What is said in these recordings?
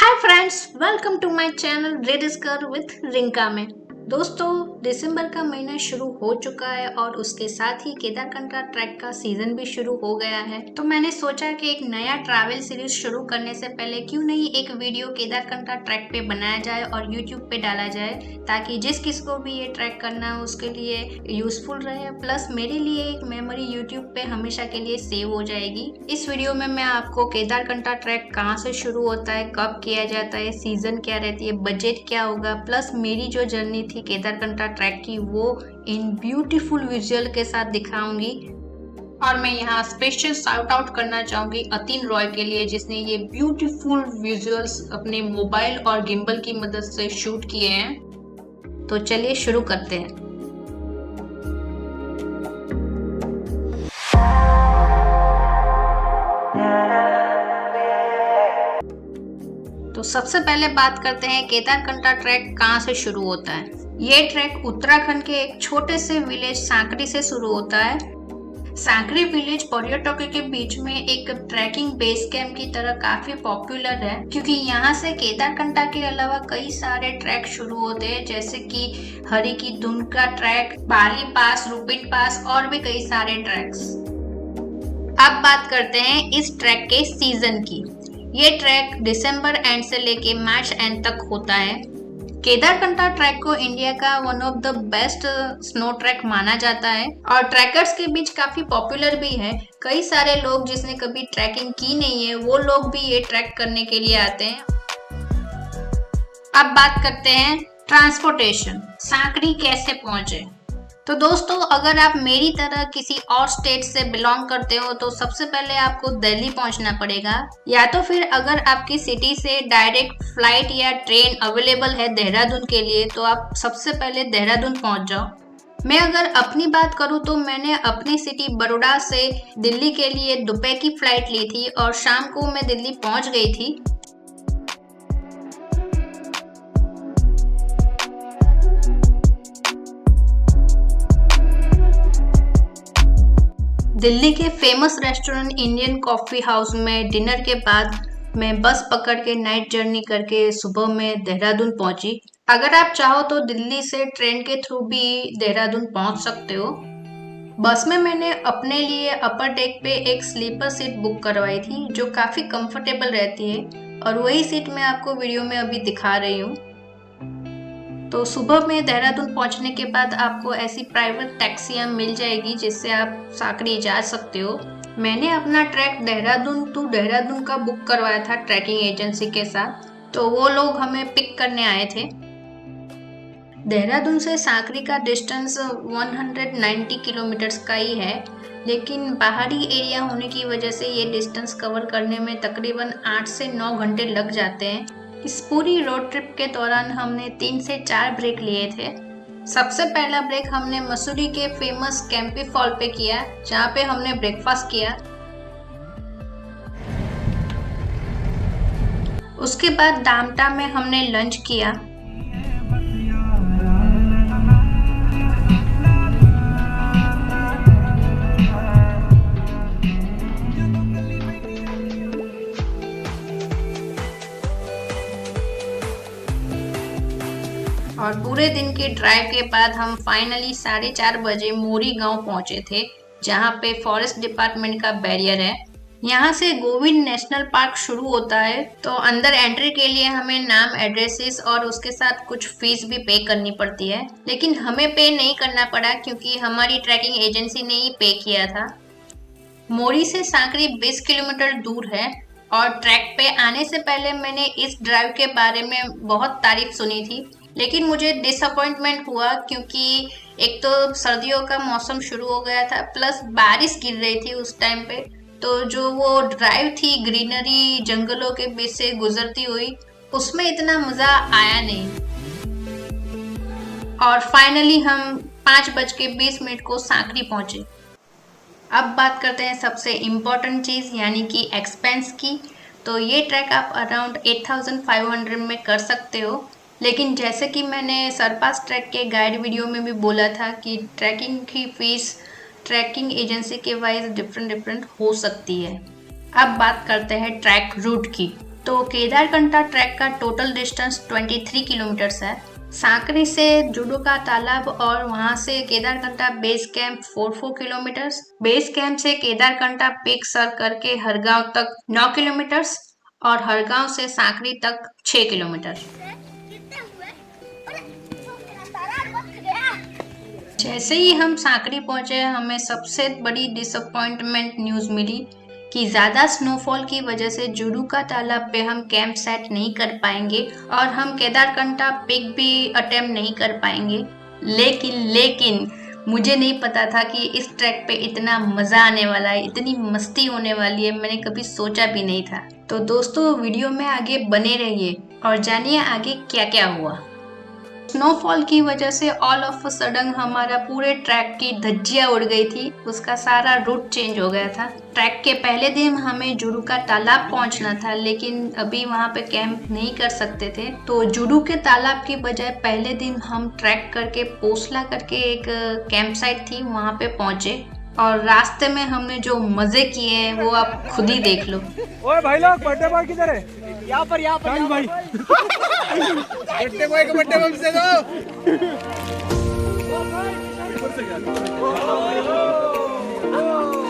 Hi friends, welcome to my channel rediscover with Rinka में। दोस्तों, दिसंबर का महीना शुरू हो चुका है और उसके साथ ही केदारकंठा ट्रैक का सीजन भी शुरू हो गया है। तो मैंने सोचा कि एक नया ट्रैवल सीरीज शुरू करने से पहले क्यों नहीं एक वीडियो केदारकंठा ट्रैक पे बनाया जाए और यूट्यूब पे डाला जाए, ताकि जिस किसी को भी ये ट्रैक करना है उसके लिए यूजफुल रहे, प्लस मेरे लिए एक मेमोरी यूट्यूब पे हमेशा के लिए सेव हो जाएगी। इस वीडियो में मैं आपको केदारकंठा ट्रैक कहाँ से शुरू होता है, कब किया जाता है, सीजन क्या रहती है, बजट क्या होगा, प्लस मेरी जो जर्नी थी केदारकंठा ट्रैक की वो इन ब्यूटीफुल विजुअल के साथ दिखाऊंगी। और मैं यहाँ स्पेशल शाउट आउट करना चाहूंगी अतिन रॉय के लिए, जिसने ये ब्यूटीफुल विजुअल्स अपने मोबाइल और गिम्बल की मदद से शूट किए हैं। तो चलिए शुरू करते हैं। तो सबसे पहले बात करते हैं केदारकंठा ट्रैक कहाँ से शुरू होता है। ये ट्रैक उत्तराखंड के एक छोटे से विलेज सांकरी से शुरू होता है। सांकरी विलेज पर्यटकों के बीच में एक ट्रैकिंग बेस कैंप की तरह काफी पॉपुलर है, क्योंकि यहाँ से केदारकंठा के अलावा कई सारे ट्रैक शुरू होते हैं, जैसे कि हरि की धुन का ट्रैक, बाली पास, रूपिन पास और भी कई सारे ट्रैक्स। अब बात करते हैं इस ट्रैक के सीजन की। ये ट्रैक दिसंबर एंड से लेके मार्च एंड तक होता है। केदारकंठा ट्रैक को इंडिया का one of the best snow track माना जाता है और ट्रैकर्स के बीच काफी पॉपुलर भी है। कई सारे लोग जिसने कभी ट्रैकिंग की नहीं है वो लोग भी ये ट्रैक करने के लिए आते हैं। अब बात करते हैं ट्रांसपोर्टेशन, सांकरी कैसे पहुंचे। तो दोस्तों, अगर आप मेरी तरह किसी और स्टेट से बिलोंग करते हो तो सबसे पहले आपको दिल्ली पहुंचना पड़ेगा, या तो फिर अगर आपकी सिटी से डायरेक्ट फ्लाइट या ट्रेन अवेलेबल है देहरादून के लिए तो आप सबसे पहले देहरादून पहुंच जाओ। मैं अगर अपनी बात करूं तो मैंने अपनी सिटी बड़ौदा से दिल्ली के लिए दोपहर की फ्लाइट ली थी और शाम को मैं दिल्ली पहुंच गई थी। दिल्ली के famous restaurant Indian coffee house में डिनर के बाद मैं बस पकड़ के नाइट जर्नी करके सुबह में देहरादून पहुंची। अगर आप चाहो तो दिल्ली से ट्रेन के थ्रू भी देहरादून पहुंच सकते हो। बस में मैंने अपने लिए अपर डेक पे एक स्लीपर सीट बुक करवाई थी, जो काफी कंफर्टेबल रहती है, और वही सीट मैं आपको वीडियो में अभी दिखा रही हूँ। तो सुबह में देहरादून पहुंचने के बाद आपको ऐसी प्राइवेट टैक्सियां मिल जाएगी जिससे आप सांकरी जा सकते हो। मैंने अपना ट्रैक देहरादून टू देहरादून का बुक करवाया था ट्रैकिंग एजेंसी के साथ, तो वो लोग हमें पिक करने आए थे। देहरादून से सांकरी का डिस्टेंस 190 किलोमीटर्स का ही है, लेकिन पहाड़ी एरिया होने की वजह से ये डिस्टेंस कवर करने में तकरीबन 8 से 9 घंटे लग जाते हैं। इस पूरी रोड ट्रिप के दौरान हमने 3 से 4 ब्रेक लिए थे। सबसे पहला ब्रेक हमने मसूरी के फेमस कैंपी फॉल पे किया, जहाँ पे हमने ब्रेकफास्ट किया। उसके बाद दामटा में हमने लंच किया। और पूरे दिन की ड्राइव के बाद हम फाइनली 4:30 बजे मोरी गांव पहुंचे थे, जहां पे फॉरेस्ट डिपार्टमेंट का बैरियर है। यहां से गोविंद नेशनल पार्क शुरू होता है, तो अंदर एंट्री के लिए हमें नाम, एड्रेसेस और उसके साथ कुछ फीस भी पे करनी पड़ती है, लेकिन हमें पे नहीं करना पड़ा क्योंकि हमारी ट्रैकिंग एजेंसी ने ही पे किया था। मोरी से सांकरी 20 किलोमीटर दूर है और ट्रैक पे आने से पहले मैंने इस ड्राइव के बारे में बहुत तारीफ सुनी थी, लेकिन मुझे डिसअपॉइंटमेंट हुआ क्योंकि एक तो सर्दियों का मौसम शुरू हो गया था, प्लस बारिश गिर रही थी उस टाइम पे। तो जो वो ड्राइव थी ग्रीनरी जंगलों के बीच से गुजरती हुई, उसमें इतना मजा आया नहीं। और फाइनली हम 5:20 को सांकरी पहुंचे। अब बात करते हैं सबसे इम्पोर्टेंट चीज़, यानी कि एक्सपेंस की। तो ये ट्रैक आप अराउंड 8500 में कर सकते हो, लेकिन जैसे कि मैंने सरपास ट्रैक के गाइड वीडियो में भी बोला था कि ट्रैकिंग की फीस ट्रैकिंग एजेंसी के वाइज डिफरेंट हो सकती है। अब बात करते हैं ट्रैक रूट की। तो केदारकंठा ट्रैक का टोटल डिस्टेंस 23 किलोमीटर्स है। सांकरी से जुडू का तालाब और वहां से Kedarkantha base camp 4 kilometres, base camp से केदारकंठा पीक सर करके हरगांव तक 9 किलोमीटर्स और हरगांव से सांकरी तक 6 किलोमीटर। जैसे ही हम सांकरी पहुंचे हमें सबसे बड़ी डिसअपॉइंटमेंट न्यूज़ मिली कि ज़्यादा स्नोफॉल की वजह से जुडू का तालाब पे हम कैंप सेट नहीं कर पाएंगे और हम केदारकंठा पिक भी अटेम्प्ट नहीं कर पाएंगे। लेकिन मुझे नहीं पता था कि इस ट्रैक पे इतना मज़ा आने वाला है, इतनी मस्ती होने वाली है, मैंने कभी सोचा भी नहीं था। तो दोस्तों वीडियो में आगे बने रहिए और जानिए आगे क्या क्या हुआ। स्नोफॉल की वजह से ऑल ऑफ अ सडन हमारा पूरे ट्रैक की धज्जियां उड़ गई थी, उसका सारा रूट चेंज हो गया था। ट्रैक के पहले दिन हमें जुडू का तालाब पहुंचना था, लेकिन अभी वहां पे कैंप नहीं कर सकते थे, तो जुडू के तालाब की बजाय पहले दिन हम ट्रैक करके पोसला करके एक कैंप साइट थी वहां पे पहुंचे और रास्ते में हमने जो मजे किए हैं वो आप खुद ही देख लो। ओए भाई लोग बर्थडे बॉय किधर है? यहाँ पर भाई बर्थडे बॉय को बर्थडे बॉय से दो।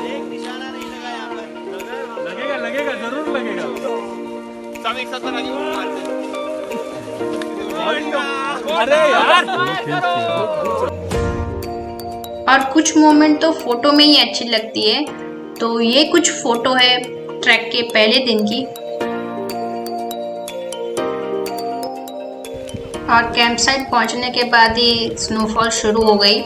एक निशाना नहीं लगा यहाँ पर। लगेगा जरूर लगेगा। सब एक साथ मारते। अरे यार और कुछ मोमेंट तो फोटो में ही अच्छी लगती है। तो ये कुछ फोटो है ट्रैक के पहले दिन की और कैंप साइट पहुंचने के बाद ही स्नोफॉल शुरू हो गई।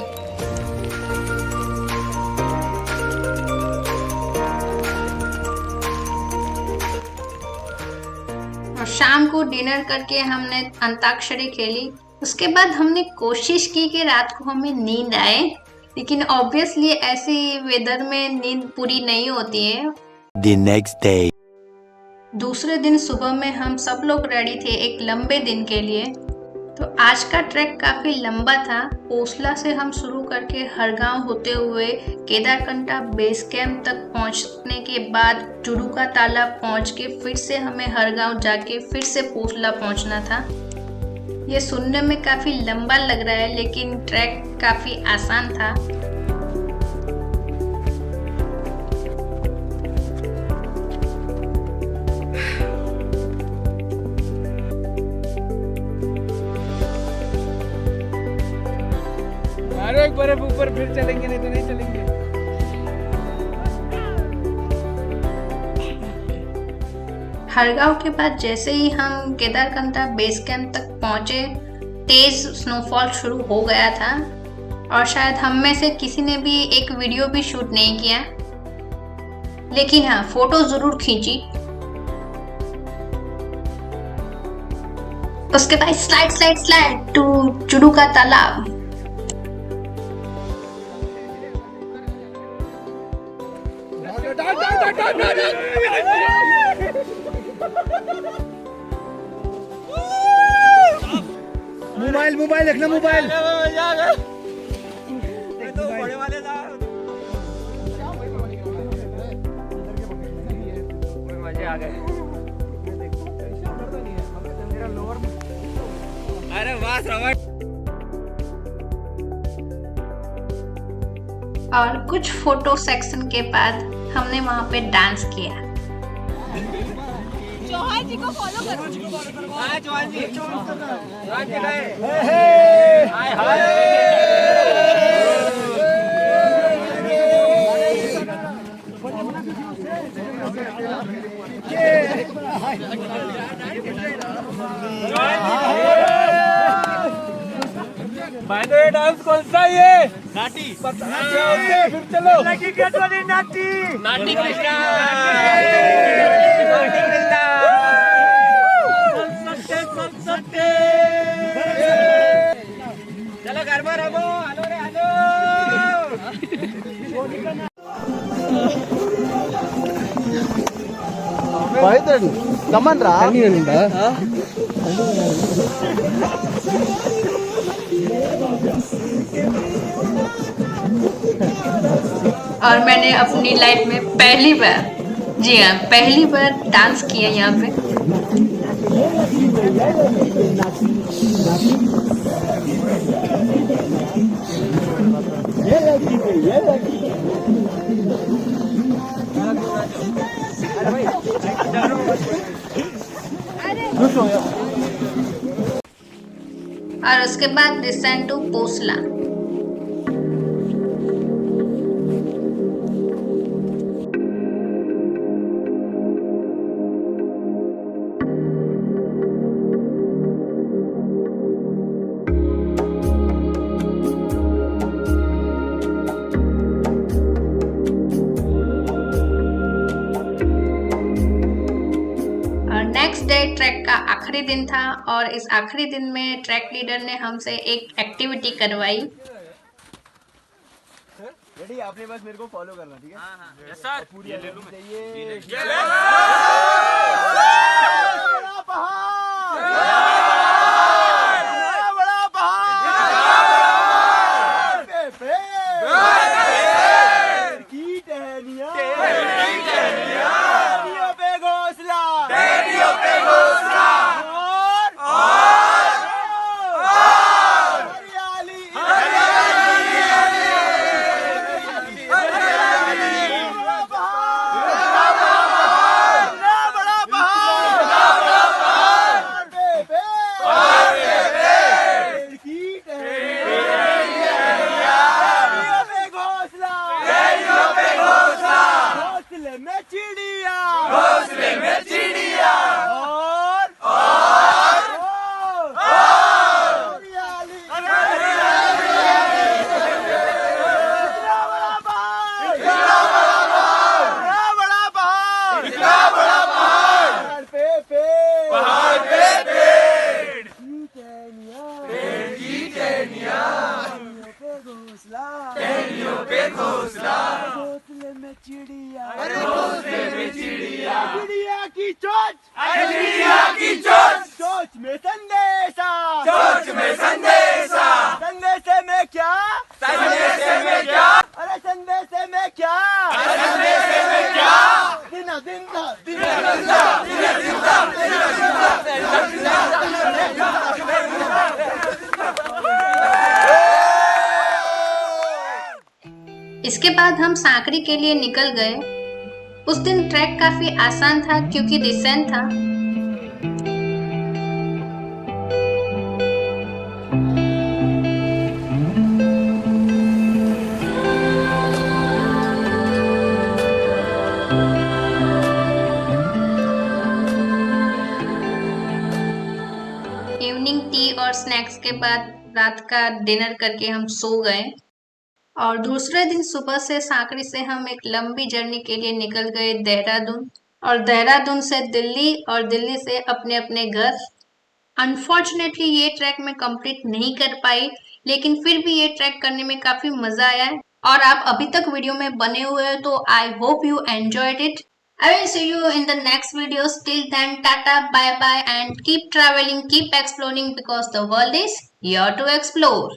और शाम को डिनर करके हमने अंताक्षरी खेली। उसके बाद हमने कोशिश की कि रात को हमें नींद आए, लेकिन ऑब्वियसली ऐसे वेदर में नींद पूरी नहीं होती है। The next day. दूसरे दिन सुबह में हम सब लोग रेडी थे एक लंबे दिन के लिए। तो आज का ट्रैक काफी लंबा था। पोसला से हम शुरू करके हरगांव होते हुए केदारकंठा बेस कैंप तक पहुंचने के बाद जुडू का तालाब पहुंच के फिर से हमें हरगांव जाके फिर से पोसला पहुंचना था। ये सुनने में काफी लंबा लग रहा है, लेकिन ट्रैक काफी आसान था। मारो एक बर्फ ऊपर फिर चलेंगे, नहीं तो नहीं चलेंगे। हरगांव के बाद जैसे ही हम केदारकंठा बेस कैंप तक पहुंचे तेज स्नोफॉल शुरू हो गया था और शायद हम में से किसी ने भी एक वीडियो भी शूट नहीं किया, लेकिन हाँ फोटो जरूर खींची। उसके बाद स्लाइड टू जुडू का तालाब। मोबाइल देखना, मोबाइल तो बड़े वाले मजे आ गए। अरे वाह श्रवण। और कुछ फोटो सेक्शन के बाद हमने वहां पे डांस किया। चौहान जी को फॉलो करो। चौहान जी ये डांस कौन सा ये? नाटी फिर चलो नाटी कृष्णा चलो घर में रहो। हेलो रे हेलो कमन रा और मैंने अपनी लाइफ में पहली बार, जी हाँ पहली बार डांस किया यहाँ पे। और उसके बाद डिसेंड टू पोसला। नेक्स्ट डे ट्रैक का आखिरी दिन था और इस आखिरी दिन में ट्रैक लीडर ने हमसे एक एक्टिविटी करवाई। रेडी, आपने बस मेरे को फॉलो करना, ठीक है? हाँ, यस सर। पूरी ले लूं मैं। चिड़िया की चोंच, चिड़िया की चोंच, चोंच में संदेशा, चोंच में संदेशा, संदेशे में क्या, संदेशे में क्या, अरे संदेशे में क्या, संदेशे में क्या, दिना दिना दिना दिना दिना इसके बाद हम सांकरी के लिए निकल गए। उस दिन ट्रैक काफी आसान था क्योंकि डिसेंट था। इवनिंग टी और स्नैक्स के बाद रात का डिनर करके हम सो गए और दूसरे दिन सुबह से सांकरी से हम एक लंबी जर्नी के लिए निकल गए देहरादून, और देहरादून से दिल्ली और दिल्ली से अपने अपने घर। अनफॉर्चुनेटली ये ट्रैक मैं कंप्लीट नहीं कर पाई, लेकिन फिर भी ये ट्रैक करने में काफी मजा आया है और आप अभी तक वीडियो में बने हुए हो तो I hope you enjoyed it. I will see you in the next videos. Till then, tata, bye bye, and keep traveling, keep exploring because the world is here to explore.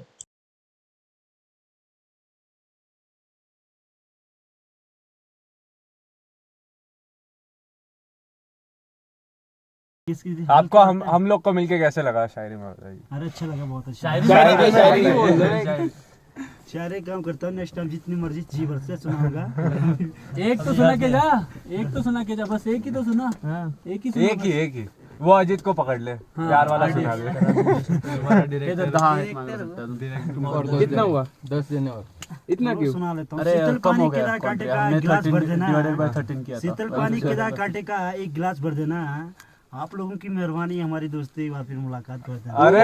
आपको हम लोग को मिलके कैसे लगा शायरी में बताइए। अरे अच्छा लगा, बहुत अच्छा। शायरी काम करता हूँ, नेक्स्ट टाइम जितनी मर्जी जी भर से सुनाऊंगा। एक तो सुना के जा, एक तो सुना के जा, बस एक ही तो सुना। एक ही एक ही वो अजीत को पकड़ ले, प्यार वाला सुना दे। कितना हुआ? 10 देने और इतना क्यों? सुना लेता हूँ। अरे शीतल कम हो पानी गया, के कांटे का एक गिलास भर देना। शीतल पानी के कांटे का एक गिलास भर देना। आप लोगों की मेहरबानी, हमारी दोस्ती, फिर मुलाकात कर देना। अरे